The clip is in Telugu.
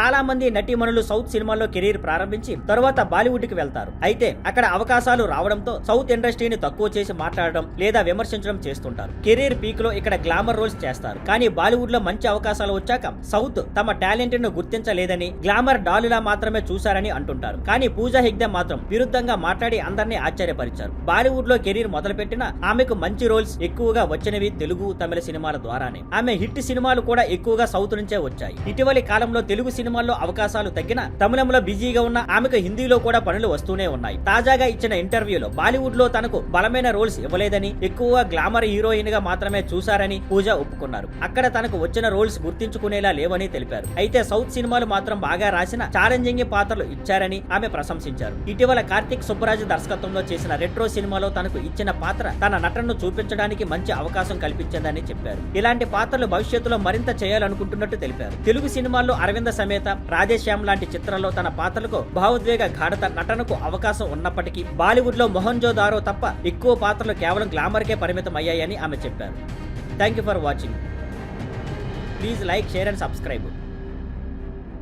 చాలా మంది నటీమణులు సౌత్ సినిమాల్లో కెరీర్ ప్రారంభించి తరువాత బాలీవుడ్ కి వెళ్తారు. అయితే అక్కడ అవకాశాలు రావడంతో సౌత్ ఇండస్ట్రీని తక్కువ చేసి మాట్లాడడం లేదా విమర్శించడం చేస్తుంటారు. కెరీర్ పీక్ లో ఇక్కడ గ్లామర్ రోల్స్ చేస్తారు. కానీ బాలీవుడ్ లో మంచి అవకాశాలు వచ్చాక సౌత్ తమ టాలెంట్ ను గుర్తించలేదని, గ్లామర్ డాలులా మాత్రమే చూశారని అంటుంటారు. కానీ పూజా హెగ్డే మాత్రం విరుద్ధంగా మాట్లాడి అందరినీ ఆశ్చర్యపరిచారు. బాలీవుడ్ లో కెరీర్ మొదలుపెట్టిన ఆమెకు మంచి రోల్స్ ఎక్కువగా వచ్చినవి తెలుగు, తమిళ సినిమాల ద్వారానే. ఆమె హిట్ సినిమాలు కూడా ఎక్కువగా సౌత్ నుంచే వచ్చాయి. ఇటీవలి కాలంలో తెలుగు సినిమాల్లో అవకాశాలు తగ్గిన తమిళంలో బిజీగా ఉన్న ఆమెకు హిందీలో కూడా పనులు వస్తూనే ఉన్నాయి. తాజాగా ఇచ్చిన ఇంటర్వ్యూలో బాలీవుడ్ లో తనకు బలమైన రోల్స్ ఇవ్వలేదని, ఎక్కువగా గ్లామర్ హీరోయిన్ గా మాత్రమే చూశారని పూజ ఒప్పుకున్నారు. అక్కడ తనకు వచ్చిన రోల్స్ గుర్తించుకునేలా లేవని తెలిపారు. అయితే సౌత్ సినిమాలు మాత్రం బాగా రాసిన ఛాలెంజింగ్ పాత్రలు ఇచ్చారని ఆమె ప్రశంసించారు. ఇటీవల కార్తిక్ సుబ్బరాజు దర్శకత్వంలో చేసిన రెట్రో సినిమాలో తనకు ఇచ్చిన పాత్ర తన నటనను చూపించడానికి మంచి అవకాశం కల్పించిందని చెప్పారు. ఇలాంటి పాత్రలు భవిష్యత్తులో మరింత చేయాలనుకుంటున్నట్టు తెలిపారు. తెలుగు సినిమాల్లో అరవింద సమేత, రాధేశ్యామ్ లాంటి చిత్రాల్లో తన పాత్రలకు భావోద్వేగ గాఢత నటనకు అవకాశం ఉన్నప్పటికీ బాలీవుడ్ లో మొహంజోదారో తప్ప ఎక్కువ పాత్రలు కేవలం గ్లామర్ కే పరిమితం అయ్యాయని ఆమె చెప్పారు. Thank you for watching. Please like, share and subscribe.